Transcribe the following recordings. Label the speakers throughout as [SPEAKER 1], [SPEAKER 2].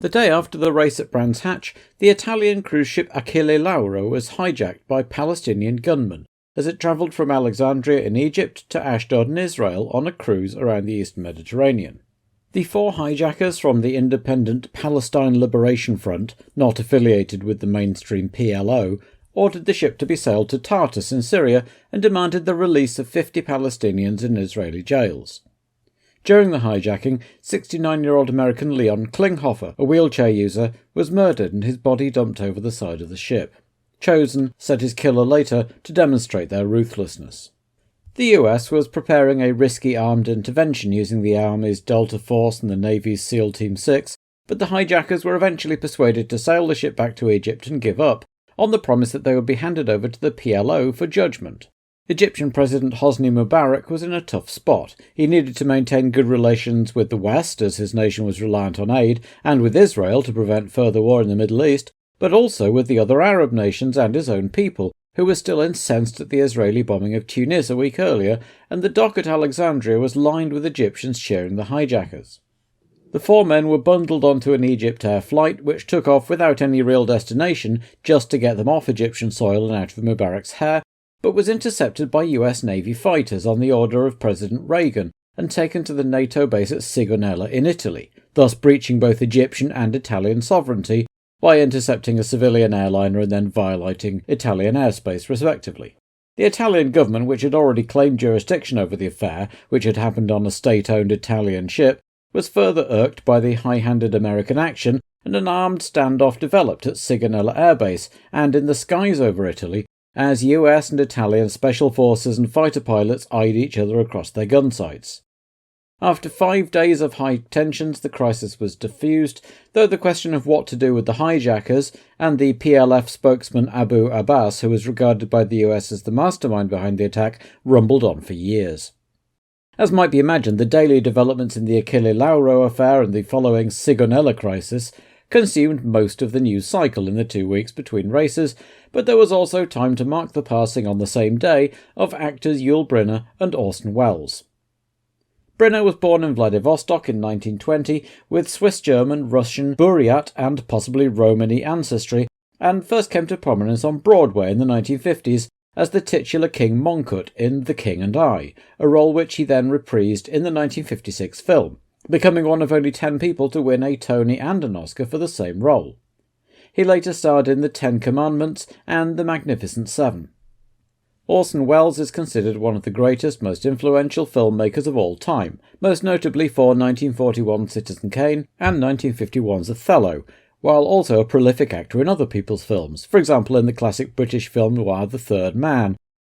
[SPEAKER 1] The day after the race at Brands Hatch, the Italian cruise ship Achille Lauro was hijacked by Palestinian gunmen as it travelled from Alexandria in Egypt to Ashdod in Israel on a cruise around the Eastern Mediterranean. The four hijackers from the independent Palestine Liberation Front, not affiliated with the mainstream PLO, ordered the ship to be sailed to Tartus in Syria and demanded the release of 50 Palestinians in Israeli jails. During the hijacking, 69-year-old American Leon Klinghoffer, a wheelchair user, was murdered and his body dumped over the side of the ship. Chosen said his killer later to demonstrate their ruthlessness. The US was preparing a risky armed intervention using the Army's Delta Force and the Navy's SEAL Team 6, but the hijackers were eventually persuaded to sail the ship back to Egypt and give up, on the promise that they would be handed over to the PLO for judgment. Egyptian President Hosni Mubarak was in a tough spot. He needed to maintain good relations with the West, as his nation was reliant on aid, and with Israel to prevent further war in the Middle East, but also with the other Arab nations and his own people, who were still incensed at the Israeli bombing of Tunis a week earlier, and the dock at Alexandria was lined with Egyptians cheering the hijackers. The four men were bundled onto an Egypt Air flight, which took off without any real destination, just to get them off Egyptian soil and out of Mubarak's hair, but was intercepted by US Navy fighters on the order of President Reagan and taken to the NATO base at Sigonella in Italy, thus breaching both Egyptian and Italian sovereignty by intercepting a civilian airliner and then violating Italian airspace respectively. The Italian government, which had already claimed jurisdiction over the affair, which had happened on a state-owned Italian ship, was further irked by the high-handed American action, and an armed standoff developed at Sigonella Air Base and in the skies over Italy, as US and Italian special forces and fighter pilots eyed each other across their gun sights. After 5 days of high tensions, the crisis was diffused, though the question of what to do with the hijackers and the PLF spokesman Abu Abbas, who was regarded by the US as the mastermind behind the attack, rumbled on for years. As might be imagined, the daily developments in the Achille Lauro affair and the following Sigonella crisis consumed most of the news cycle in the 2 weeks between races, but there was also time to mark the passing on the same day of actors Yul Brynner and Orson Welles. Brynner was born in Vladivostok in 1920 with Swiss-German, Russian, Buryat and possibly Romani ancestry, and first came to prominence on Broadway in the 1950s as the titular King Mongkut in The King and I, a role which he then reprised in the 1956 film, becoming one of only 10 people to win a Tony and an Oscar for the same role. He later starred in The Ten Commandments and The Magnificent Seven. Orson Welles is considered one of the greatest, most influential filmmakers of all time, most notably for 1941's Citizen Kane and 1951's Othello, while also a prolific actor in other people's films, for example in the classic British film noir The Third Man.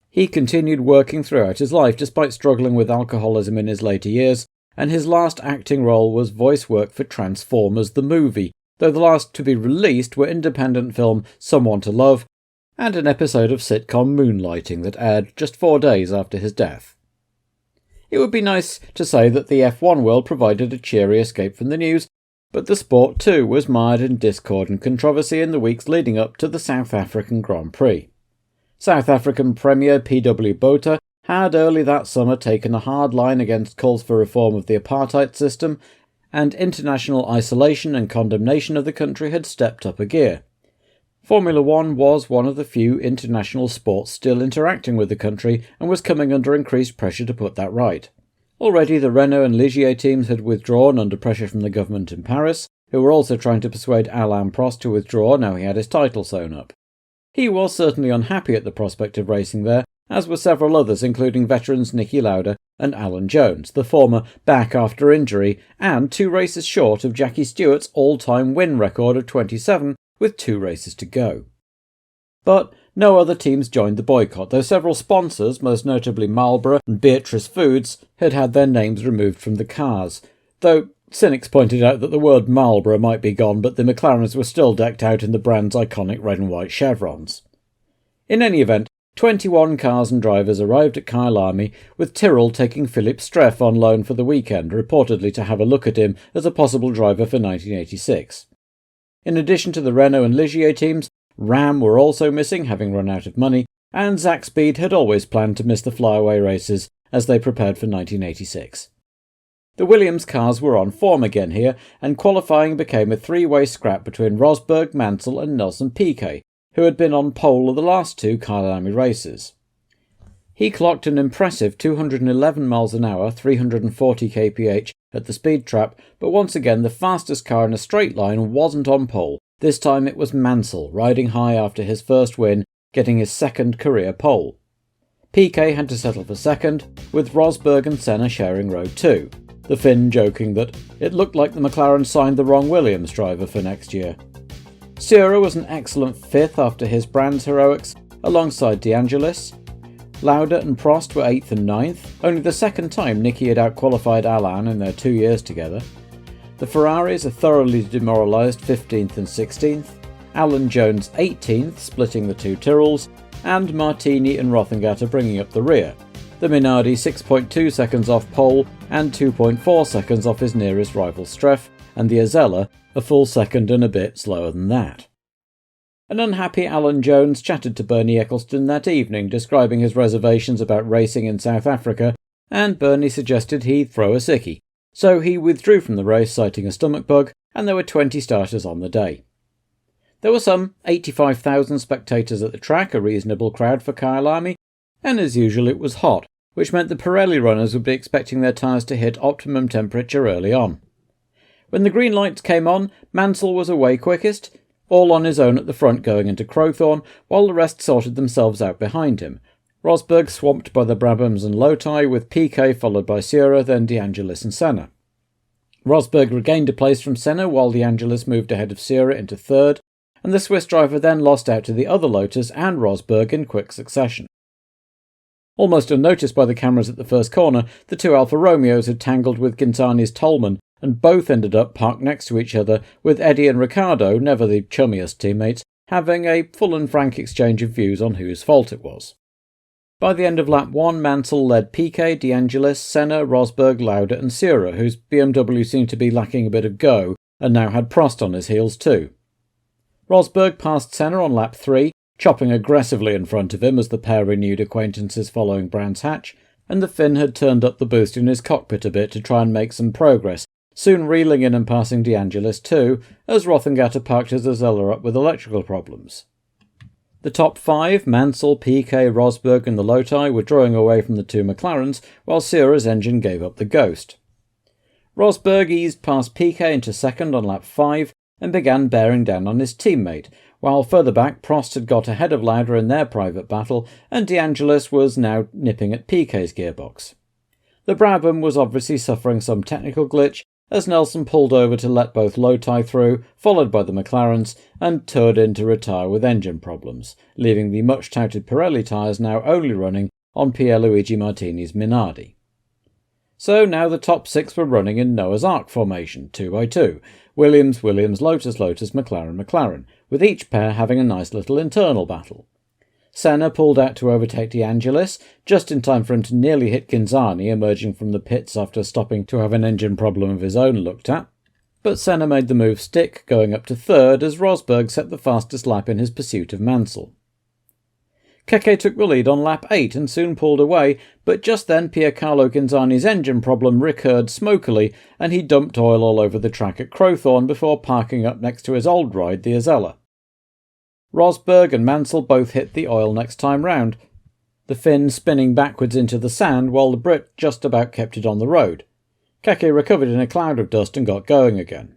[SPEAKER 1] He continued working throughout his life despite struggling with alcoholism in his later years, and his last acting role was voice work for Transformers the movie, though the last to be released were independent film Someone to Love and an episode of sitcom Moonlighting that aired just 4 days after his death. It would be nice to say that the F1 world provided a cheery escape from the news, but the sport too was mired in discord and controversy in the weeks leading up to the South African Grand Prix. South African Premier P.W. Botha had early that summer taken a hard line against calls for reform of the apartheid system, and international isolation and condemnation of the country had stepped up a gear. Formula One was one of the few international sports still interacting with the country and was coming under increased pressure to put that right. Already the Renault and Ligier teams had withdrawn under pressure from the government in Paris, who were also trying to persuade Alain Prost to withdraw now he had his title sewn up. He was certainly unhappy at the prospect of racing there, as were several others including veterans Niki Lauda and Alan Jones, the former back after injury and 2 races short of Jackie Stewart's all-time win record of 27 with 2 races to go. But no other teams joined the boycott, though several sponsors, most notably Marlboro and Beatrice Foods, had had their names removed from the cars, though cynics pointed out that the word Marlboro might be gone, but the McLarens were still decked out in the brand's iconic red and white chevrons. In any event, 21 cars and drivers arrived at Kyalami, with Tyrrell taking Philip Streff on loan for the weekend, reportedly to have a look at him as a possible driver for 1986. In addition to the Renault and Ligier teams, Ram were also missing, having run out of money, and Zach Speed had always planned to miss the flyaway races as they prepared for 1986. The Williams cars were on form again here, and qualifying became a three-way scrap between Rosberg, Mansell and Nelson Piquet, who had been on pole of the last two Kyalami races. He clocked an impressive 211 miles an hour, 340 kph at the speed trap, but once again the fastest car in a straight line wasn't on pole. This time it was Mansell, riding high after his first win, getting his second career pole. Piquet had to settle for second, with Rosberg and Senna sharing row 2, the Finn joking that it looked like the McLaren signed the wrong Williams driver for next year. Sierra was an excellent fifth after his brand's heroics, alongside De Angelis. Lauda and Prost were 8th and 9th, only the second time Nicky had outqualified Alain in their 2 years together. The Ferraris are thoroughly demoralised 15th and 16th, Alan Jones 18th, splitting the two Tyrrells, and Martini and Rothengatter bringing up the rear. The Minardi 6.2 seconds off pole and 2.4 seconds off his nearest rival Streff, and the Azella a full second and a bit slower than that. An unhappy Alan Jones chatted to Bernie Ecclestone that evening, describing his reservations about racing in South Africa, and Bernie suggested he'd throw a sickie, so he withdrew from the race citing a stomach bug, and there were 20 starters on the day. There were some 85,000 spectators at the track, a reasonable crowd for Kyalami, and as usual it was hot, which meant the Pirelli runners would be expecting their tyres to hit optimum temperature early on. When the green lights came on, Mansell was away quickest, all on his own at the front going into Crowthorne, while the rest sorted themselves out behind him. Rosberg swamped by the Brabhams and Loti, with Piquet followed by Sierra, then De Angelis and Senna. Rosberg regained a place from Senna while De Angelis moved ahead of Sierra into third, and the Swiss driver then lost out to the other Lotus and Rosberg in quick succession. Almost unnoticed by the cameras at the first corner, the two Alfa Romeos had tangled with Gintani's Tolman, and both ended up parked next to each other, with Eddie and Ricciardo, never the chummiest teammates, having a full and frank exchange of views on whose fault it was. By the end of lap 1, Mansell led Piquet, De Angelis, Senna, Rosberg, Lauda and Sierra, whose BMW seemed to be lacking a bit of go, and now had Prost on his heels too. Rosberg passed Senna on lap 3, chopping aggressively in front of him as the pair renewed acquaintances following Brands Hatch, and the Finn had turned up the boost in his cockpit a bit to try and make some progress, soon reeling in and passing De Angelis too, as Rothengatter parked his Azella up with electrical problems. The top 5, Mansell, Piquet, Rosberg and the Loti, were drawing away from the two McLarens, while Sierra's engine gave up the ghost. Rosberg eased past Piquet into second on lap 5 and began bearing down on his teammate, while further back Prost had got ahead of Lauda in their private battle, and De Angelis was now nipping at Piquet's gearbox. The Brabham was obviously suffering some technical glitch, as Nelson pulled over to let both Loti through, followed by the McLarens, and toured in to retire with engine problems, leaving the much-touted Pirelli tyres now only running on Pierluigi Martini's Minardi. So now the top 6 were running in Noah's Ark formation, 2 by 2, Williams, Williams, Lotus, Lotus, McLaren, McLaren, with each pair having a nice little internal battle. Senna pulled out to overtake De Angelis, just in time for him to nearly hit Ghinzani emerging from the pits after stopping to have an engine problem of his own looked at. But Senna made the move stick, going up to third as Rosberg set the fastest lap in his pursuit of Mansell. Keke took the lead on lap 8 and soon pulled away, but just then Piercarlo Ghinzani's engine problem recurred smokily and he dumped oil all over the track at Crowthorne before parking up next to his old ride, the Azella. Rosberg and Mansell both hit the oil next time round, the Finn spinning backwards into the sand while the Brit just about kept it on the road. Keke recovered in a cloud of dust and got going again.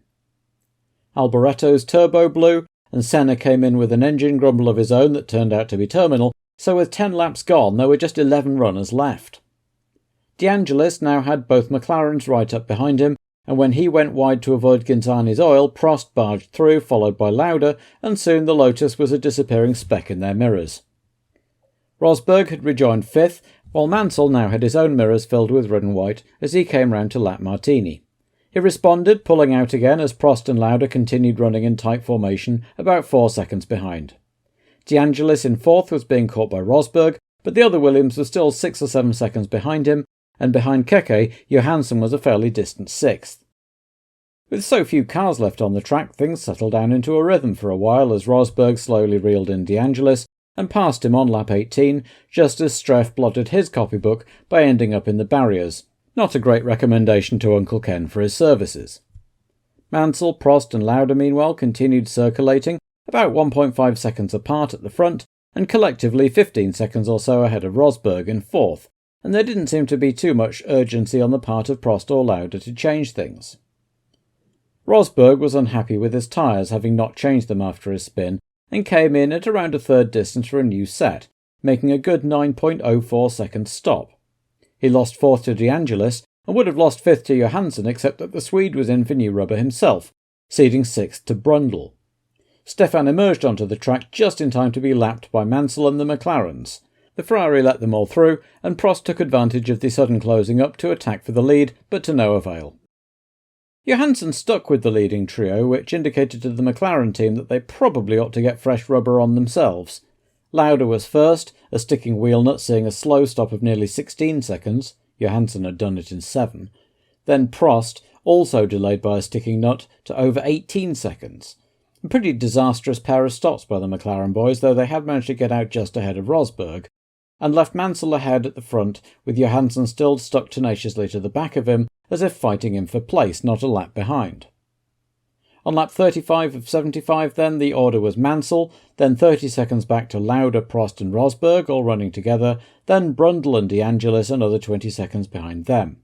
[SPEAKER 1] Alboretto's turbo blew, and Senna came in with an engine grumble of his own that turned out to be terminal, so with 10 laps gone there were just 11 runners left. De Angelis now had both McLarens right up behind him, and when he went wide to avoid Ghinzani's oil, Prost barged through, followed by Lauda, and soon the Lotus was a disappearing speck in their mirrors. Rosberg had rejoined 5th, while Mansell now had his own mirrors filled with red and white as he came round to lap Martini. He responded, pulling out again as Prost and Lauda continued running in tight formation, about 4 seconds behind. De Angelis in 4th was being caught by Rosberg, but the other Williams was still 6 or 7 seconds behind him, and behind Keke, Johansson was a fairly distant 6th. With so few cars left on the track, things settled down into a rhythm for a while as Rosberg slowly reeled in De Angelis and passed him on lap 18, just as Streff blotted his copybook by ending up in the barriers, Not a great recommendation to Uncle Ken for his services. Mansell, Prost and Lauda meanwhile continued circulating, about 1.5 seconds apart at the front, and collectively 15 seconds or so ahead of Rosberg in fourth, and there didn't seem to be too much urgency on the part of Prost or Lauda to change things. Rosberg was unhappy with his tyres, having not changed them after his spin, and came in at around a third distance for a new set, making a good 9.04 second stop. He lost fourth to De Angelis, and would have lost fifth to Johansson except that the Swede was in for new rubber himself, ceding sixth to Brundle. Stefan emerged onto the track just in time to be lapped by Mansell and the McLarens. The Ferrari let them all through, and Prost took advantage of the sudden closing up to attack for the lead, but to no avail. Johansson stuck with the leading trio, which indicated to the McLaren team that they probably ought to get fresh rubber on themselves. Lauda was first, a sticking wheel nut seeing a slow stop of nearly 16 seconds. Johansson had done it in 7. Then Prost, also delayed by a sticking nut, to over 18 seconds. A pretty disastrous pair of stops by the McLaren boys, though they had managed to get out just ahead of Rosberg, and left Mansell ahead at the front, with Johansson still stuck tenaciously to the back of him, as if fighting him for place, not a lap behind. On lap 35 of 75 then, the order was Mansell, then 30 seconds back to Lauda, Prost and Rosberg, all running together, then Brundle and De Angelis another 20 seconds behind them.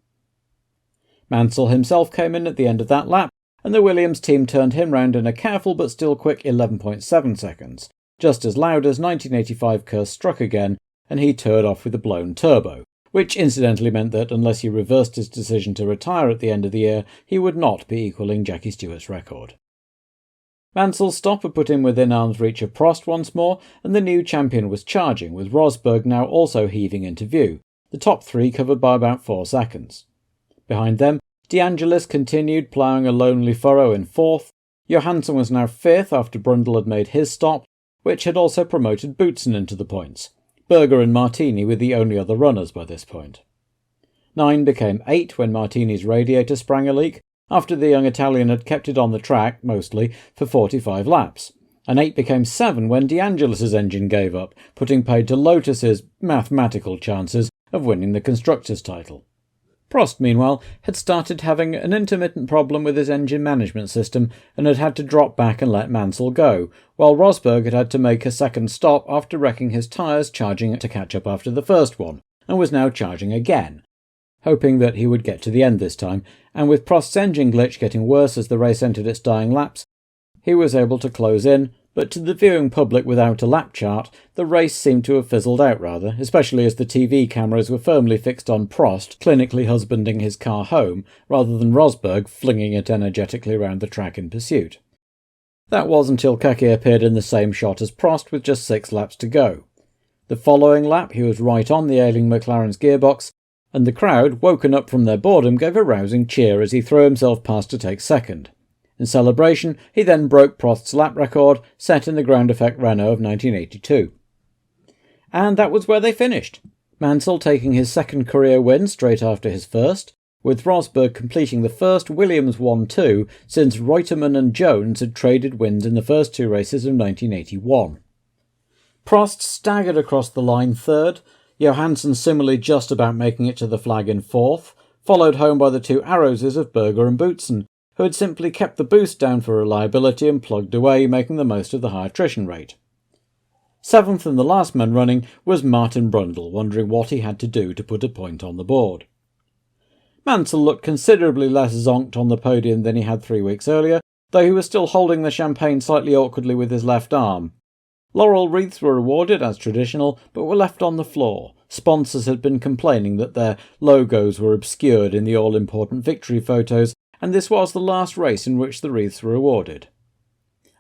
[SPEAKER 1] Mansell himself came in at the end of that lap, and the Williams team turned him round in a careful but still quick 11.7 seconds, just as Lauda's 1985 curse struck again, and he turned off with a blown turbo, which incidentally meant that unless he reversed his decision to retire at the end of the year, he would not be equalling Jackie Stewart's record. Mansell's stop had put him within arm's reach of Prost once more, and the new champion was charging, with Rosberg now also heaving into view, the top three covered by about 4 seconds. Behind them, De Angelis continued ploughing a lonely furrow in fourth. Johansson was now fifth after Brundle had made his stop, which had also promoted Boutsen into the points. Berger and Martini were the only other runners by this point. 9 became 8 when Martini's radiator sprang a leak, after the young Italian had kept it on the track, mostly, for 45 laps, and 8 became 7 when De Angelis' engine gave up, putting paid to Lotus's mathematical chances of winning the Constructors' title. Prost, meanwhile, had started having an intermittent problem with his engine management system and had had to drop back and let Mansell go, while Rosberg had had to make a second stop after wrecking his tyres charging to catch up after the first one, and was now charging again, hoping that he would get to the end this time, and with Prost's engine glitch getting worse as the race entered its dying laps, he was able to close in, but to the viewing public without a lap chart, the race seemed to have fizzled out rather, especially as the TV cameras were firmly fixed on Prost clinically husbanding his car home, rather than Rosberg flinging it energetically round the track in pursuit. That was until Keke appeared in the same shot as Prost with just 6 laps to go. The following lap he was right on the ailing McLaren's gearbox, and the crowd, woken up from their boredom, gave a rousing cheer as he threw himself past to take second. In celebration, he then broke Prost's lap record, set in the ground effect Renault of 1982. And that was where they finished, Mansell taking his second career win straight after his first, with Rosberg completing the first Williams 1-2 since Reutemann and Jones had traded wins in the first 2 races of 1981. Prost staggered across the line third, Johansson similarly just about making it to the flag in fourth, followed home by the 2 Arrowses of Berger and Boutsen, who had simply kept the boost down for reliability and plugged away, making the most of the high attrition rate. 7th and the last man running was Martin Brundle, wondering what he had to do to put a point on the board. Mansell looked considerably less zonked on the podium than he had 3 weeks earlier, though he was still holding the champagne slightly awkwardly with his left arm. Laurel wreaths were awarded as traditional, but were left on the floor. Sponsors had been complaining that their logos were obscured in the all-important victory photos, and this was the last race in which the wreaths were awarded.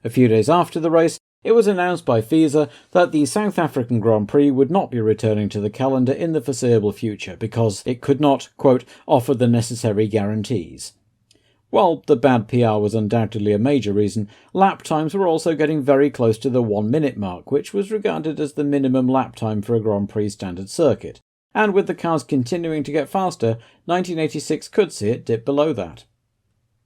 [SPEAKER 1] A few days after the race, it was announced by FISA that the South African Grand Prix would not be returning to the calendar in the foreseeable future because it could not, quote, offer the necessary guarantees. While the bad PR was undoubtedly a major reason, lap times were also getting very close to the 1-minute mark, which was regarded as the minimum lap time for a Grand Prix standard circuit, and with the cars continuing to get faster, 1986 could see it dip below that.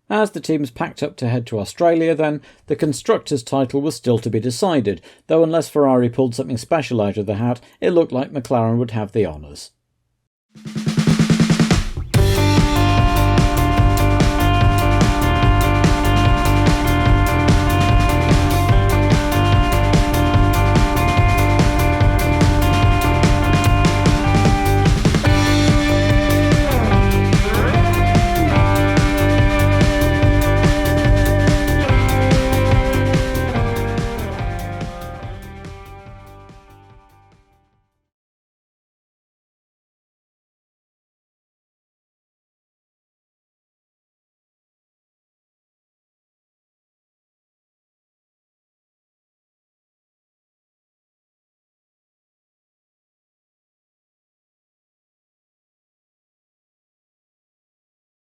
[SPEAKER 1] As the teams packed up to head to Australia then, the Constructors' title was still to be decided, though unless Ferrari pulled something special out of the hat, it looked like McLaren would have the honours.